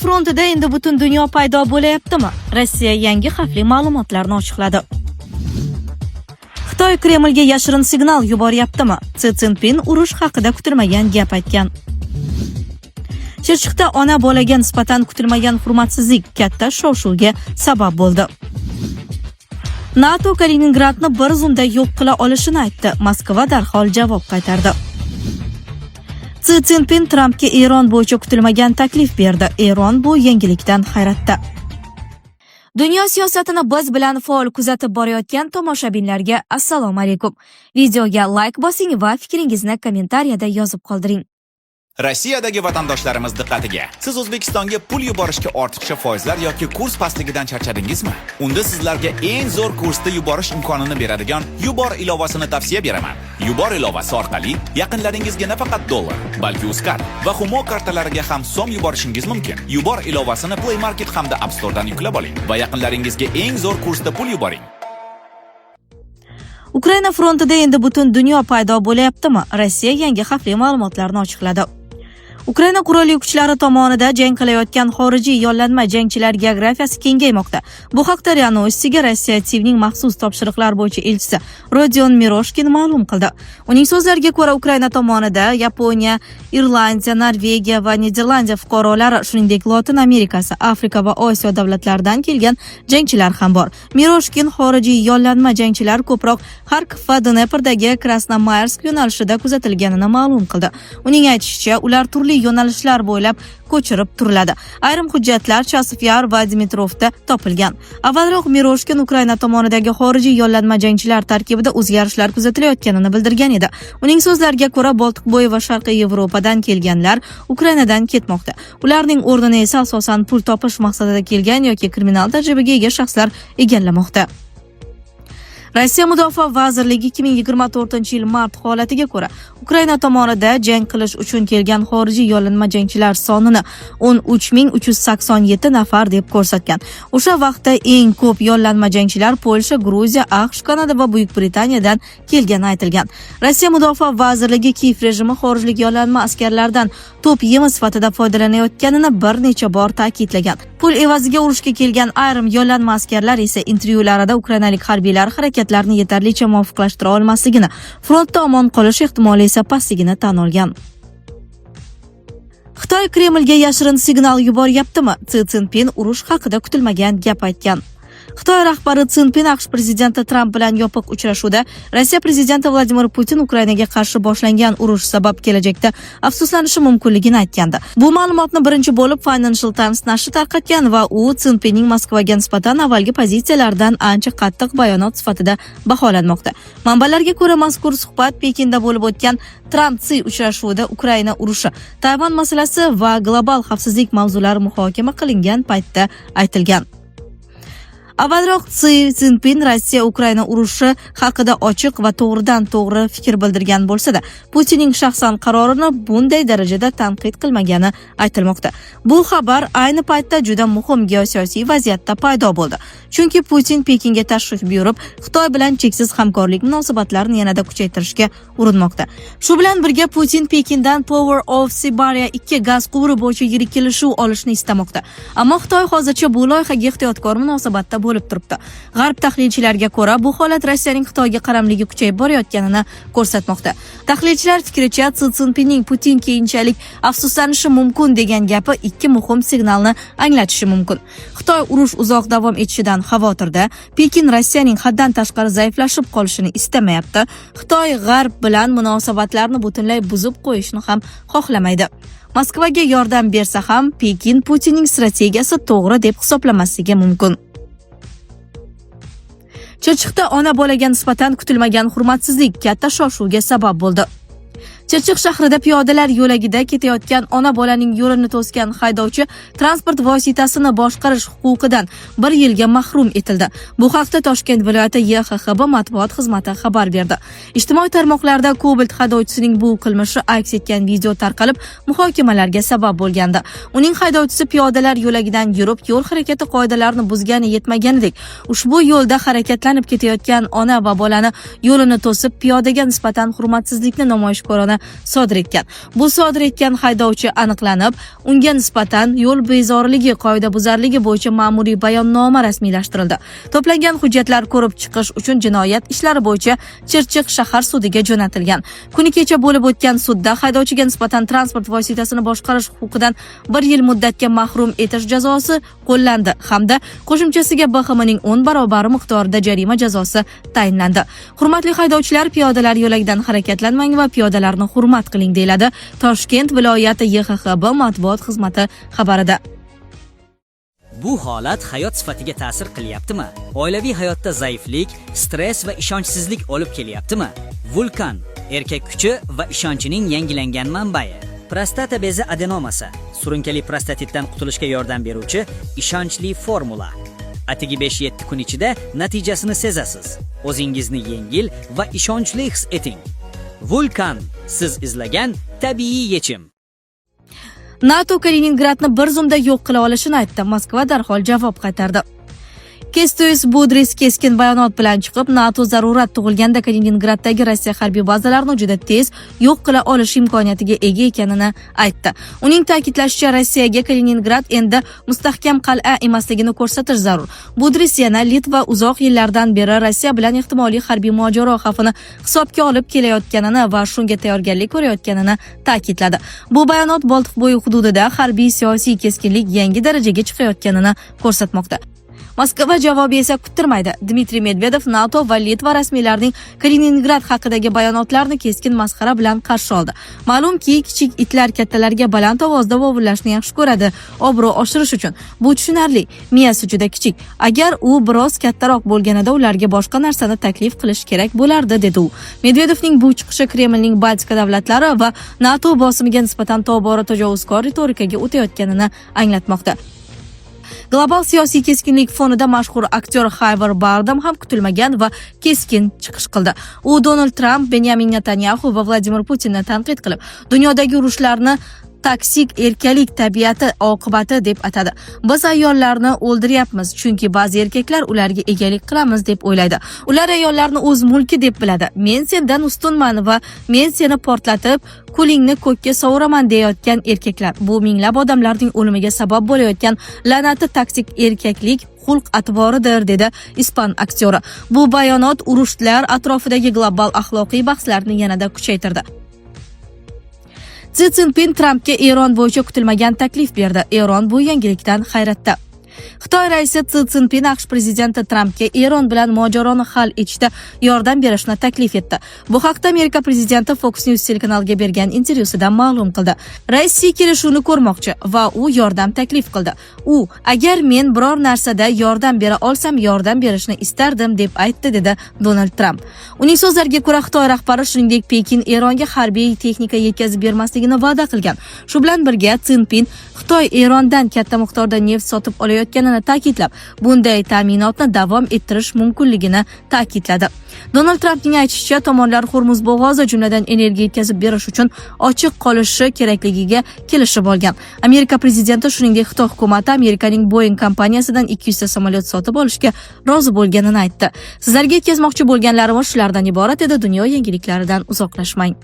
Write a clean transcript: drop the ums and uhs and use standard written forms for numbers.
frontida endi butun dunyo paydo bo'layaptimi? Rossiya yangi xavfli ma'lumotlarni ochiqladi. Xitoy Kremlga yashirin signal yuboryaptimi? Si Szinpin urush haqida kutilmagan gap aytgan. Chirchiqda ona bolaga nisbatan kutilmagan hurmatsizlik katta shov-shuvga sabab bo'ldi. NATO Kaliningradni bir zumda yo'q qila olishini aytdi. Moskva darhol javob qaytardi. Si Szinpin Trampga Eron bo'yicha kutilmagan taklif berdi. Eron bu yangilikdan hayratda. Dunyo siyosatini biz bilan faol kuzatib borayotgan tomoshabinlarga assalomu alaykum. Videoga like bosing va fikringizni kommentariyada yozib qoldiring. Rossiyadagi vatandoshlarimiz diqqatiga. Siz O'zbekistonga pul yuborishga ortiqcha foizlar yoki kurs pastligidan charchadingizmi? Unda sizlarga eng zo'r kursda yuborish imkonini beradigan Yubor ilovasini tavsiya beraman. Yubor ilovasi orqali yaqinlaringizga nafaqat dollar, balki Uzcard va Humo kartalariga ham so'm yuborishingiz mumkin. Yubor ilovasini Play Market hamda App Store'dan yuklab oling va yaqinlaringizga eng zo'r kursda pul yuboring. Ukraina frontida endi butun dunyo paydo bo'layaptimi? Rossiya yangi xavfli ma'lumotlarni ochiqladi. Ukraina qurolli kuchlari tomonidan jang qilayotgan xorijiy yollanma jangchilar geografiyasi kengaymoqda. Bu haqda RIA Novostiga Rossiya TV'ning maxsus topshiriqlar bo'yicha elchisi Rodion Miroshkin ma'lum qildi. Uning so'zlariga ko'ra, Ukraina tomonida Yaponiya, Irlandiya, Norvegiya va Niderlandiya fuqarolari, shuningdek Lotin Amerikasi, Afrika va Osiyo davlatlaridan kelgan jangchilar ham bor. Miroshkin xorijiy yollanma jangchilar ko'proq Kharkiv va Dneprdagi Krasnomayarsk yo'nalishida kuzatilganini ma'lum qildi. Uning aytishicha, ular turli yo'nalishlar bo'ylab ko'chirib turiladi. Ayrim hujjatlar Chasivyar va Dimitrovda topilgan. Avvalroq Miroshkin Ukraina tomonidagi xorijiy yollanma jangchilar tarkibida o'zgarishlar kuzatilayotganini bildirgan edi. Uning so'zlariga ko'ra, Boltiqbo'yi va Sharqiy Yevropadan kelganlar Ukrainadan ketmoqda. Ularning o'rnini esa asosan pul topish maqsadida kelgan yoki kriminal tajribaga ega shaxslar egallamoqda. Rossiya Mudofaa vazirligi 2024-yil mart holatiga ko'ra Ukraina tomonida jang qilish uchun kelgan xorijiy yollanma jangchilar sonini 13387 nafar deb ko'rsatgan. O'sha vaqtda eng ko'p yollanma jangchilar Polsha, Gruziya, AQSh, Kanada va Buyuk Britaniyadan kelgani aytilgan. Rossiya Mudofaa vazirligi Kiyev rejimi xorijlik yollanma askarlardan to'p yemi sifatida foydalanayotganini bir necha bor ta'kidlagan. Pul evaziga urushga kelgan ayrim yollanma askarlar esa intervyularida ukrainalik harbiylar harakatlarni yetarlicha muvofiqlashtira olmasligini, frontda omon qolish ehtimoli esa pastligini tan olgan. Xitoy Kremlga yashirin signal yuboryaptimi? Si Szinpin urush haqida kutilmagan gap aytgan. Xitoy rahbari Szinpin AQSh prezidenti Tramp bilan yopiq uchrashuvda Rossiya prezidenti Vladimir Putin Ukrainaga qarshi boshlangan urush sabab kelajakda afsuslanishi mumkinligini aytgandi. Bu ma'lumotni birinchi bo'lib Financial Times nashri tarqatgan va u Szinpinning Moskvaga nisbatan avvalgi pozitsiyalaridan ancha qattiq bayonot sifatida baholanmoqda. Manbalarga ko'ra, mazkur suhbat Pekinda bo'lib o'tgan Tramp-Si uchrashuvida Ukraina urushi, Tayvan masalasi va global xavfsizlik mavzulari muhokama qilingan paytda aytilgan. Avvalroq Si Szinpin Rossiya Ukraina urushi haqida ochiq va to'g'ridan-to'g'ri fikr bildirgan bo'lsa-da, Putinning shaxsan qarorini bunday darajada tanqid qilmagani aytilmoqda. Bu xabar ayni paytda juda muhim geosiyosiy vaziyatda paydo bo'ldi. Chunki Putin Pekinga tashrif buyurib, Xitoy bilan cheksiz hamkorlik munosabatlarini yanada kuchaytirishga urinmoqda. Shu bilan birga Putin Pekindan Power of Siberia 2 gaz quvuri bo'yicha yirik kelishuv olishni istamoqda. Ammo Xitoy hozircha bu loyihaga ehtiyotkor munosabatda bo'lib turibdi. G'arb tahlilchilariga ko'ra, bu holat Rossiyaning Xitoyga qaramligi kuchayib borayotganini ko'rsatmoqda. Tahlilchilar fikricha, Si Szinpinning Putin keyinchalik afsuslanishi mumkin degan gapi ikki muhim signalni anglatishi mumkin. Xitoy urush uzoq davom etishidan xavotirda, Pekin Rossiyaning haddan tashqari zaiflashib qolishini istamayapti. Xitoy G'arb bilan munosabatlarni butunlay buzib qo'yishni ham xohlamaydi. Moskvaga yordam bersa ham, Pekin Putinning strategiyasi to'g'ri deb hisoblamasligi mumkin. Chirchiqda ona bolaga nisbatan kutilmagan hurmatsizlik katta shov-shuvga sabab bo'ldi. Chirchiq shahrida piyodalar yo'lagida ketayotgan ona bolaning yo'lini to'sgan haydovchi transport vositasini boshqarish huquqidan 1 yilga mahrum etildi. Bu haqda Toshkent viloyati YHXB matbuot xizmati xabar berdi. Ijtimoiy tarmoqlarda Cobalt haydovchisining bu qilmishi aks etgan video tarqalib, muhokamalarga sabab bo'lgandi. Uning haydovchisi piyodalar yo'lagidan yurib, yo'l harakati qoidalarini buzgani yetmaganidek, ushbu yo'lda harakatlanib ketayotgan ona va bolani yo'lini to'sib, piyodaga nisbatan hurmatsizlikni namoyishkorona sodir etgan. Bu sodir etgan haydovchi aniqlanib, unga nisbatan yo'l bezoriligi, qoidabuzarligi bo'yicha ma'muriy bayonnoma rasmiylashtirildi. To'plangan hujjatlar ko'rib chiqish uchun jinoyat ishlari bo'yicha Chirchiq shahar sudiga jo'natilgan. Kuni kecha bo'lib o'tgan sudda haydovchiga nisbatan transport vositasini boshqarish huquqidan 1 yil muddatga mahrum etish jazosi qo'llandi hamda qo'shimchasiga BHMning 10 barobar miqdorida jarima jazosi tayinlandi. Hurmatli haydovchilar, piyodalar yo'lagidan harakatlanmang va piyodalarni hurmat qiling, deyiladi Toshkent viloyati YHXB matbuot xizmati xabarida. Bu holat hayot sifatiga ta'sir qilyaptimi? Oilaviy hayotda zaiflik, stress va ishonchsizlik olib kelyaptimi? Vulkan erkak kuchi va ishonchining yangilangan manbai. Prostata bezi adenomasi surunkali prostatitdan qutulishga yordam beruvchi ishonchli formula. Atigi 5-7 kun ichida natijasini sezasiz. O'zingizni yengil va ishonchli his eting. Vulkan siz izlagan tabiiy yechim. NATO Kaliningradni bir zumda yo'q qila olishini aytdi. Moskva darhol javob qaytardi. Kestois Budris keskin bayonot bilan chiqib, NATO zarurat tug'ilganda Kaliningraddagi Rossiya harbiy bazalarini juda tez yo'q qila olish imkoniyatiga ega ekanini aytdi. Uning ta'kidlashicha, Rossiyaga Kaliningrad endi mustahkam qal'a emasligini ko'rsatish zarur. Budris yana Litva uzoq yillardan beri Rossiya bilan ehtimoliy harbiy mojaro xavfini hisobga olib kelayotganini va shunga tayyorgarlik ko'rayotganini ta'kidladi. Bu bayonot Boltiqbo'yi hududida harbiy siyosiy keskinlik yangi darajaga chiqayotganini ko'rsatmoqda. Moskva javobi esa kuttirmaydi. Dmitriy Medvedev NATO va Litva rasmiylarining Kaliningrad haqidagi bayonotlarini keskin masxara bilan qarshi oldi. Ma'lumki, kichik itlar kattalarga baland ovozda vovullashni yaxshi ko'radi, obro' oshirish uchun. Bu tushunarli. Miyasi juda kichik. Agar u biroz kattaroq bo'lganida ularga boshqa narsani taklif qilish kerak bo'lardi, dedi u. Medvedevning bu chiqishi Kremlning Baltika davlatlari va NATO bosimiga nisbatan tobora tajovuzkor ritorikaga o'tayotganini anglatmoqda. Global siyosiy keskinlik fonida mashhur aktyor Xayver Bardam ham kutilmagan va keskin chiqish qildi. U Donald Trump, Benyamin Netanyahu va Vladimir Putinni tanqid qilib, dunyodagi urushlarni toksik erkalik tabiati oqibati deb atadi. Biz ayollarni o'ldiryapmiz, chunki ba'zi erkaklar ularga egalik qilamiz deb o'ylaydi. Ular ayollarni o'z mulki deb biladi. Men sendan ustunman va men seni portlatib, qo'lingni ko'kka sovuraman deyotgan erkaklar. Bu minglab odamlarning o'limiga sabab bo'layotgan la'nati toksik erkaklik xulq-atvoridir, dedi ispan aktyori. Bu bayonot urushlar atrofidagi global axloqiy bahslarni yanada kuchaytirdi. Si Szinpin Trampga Eron bo'yicha kutilmagan taklif berdi. Eron bu yangilikdan hayratda. Xitoy raisi Si Szinpin AQSh prezidenti Trampga Eron bilan mojaroni hal etishda yordam berishni taklif etdi. Bu haqda Amerika prezidenti Fox News telekanaliga bergan intervyusida ma'lum qildi. Rossiya kelishuvni ko'rmoqchi va u yordam taklif qildi. U, agar men biror narsada yordam bera olsam, yordam berishni istardim, deb aytdi, dedi Donald Trump. Uning so'zlariga ko'ra, Xitoy rahbari shuningdek Pekin Eronga harbiy texnika yetkazib bermasligini va'da qilgan. Shu bilan birga Szinpin Xitoy Erondan katta miqdorda neft sotib olayotganini ta'kidlab, bunday ta'minotni davom ettirish mumkinligini ta'kidladi. Donald Trampning aytishicha, tomonlar Hormuz bo'g'ozi, jumladan energiya yetkazib berish uchun ochiq qolishi kerakligiga kelishib olgan. Amerika prezidenti shuningdek Xitoy hukumati Amerikaning Boeing kompaniyasidan 200 ta samolyot sotib olishga rozi bo'lganini aytdi. Sizlarga yetkazmoqchi bo'lganlarimiz shulardan iborat edi. Dunyo yangiliklaridan uzoqlashmang.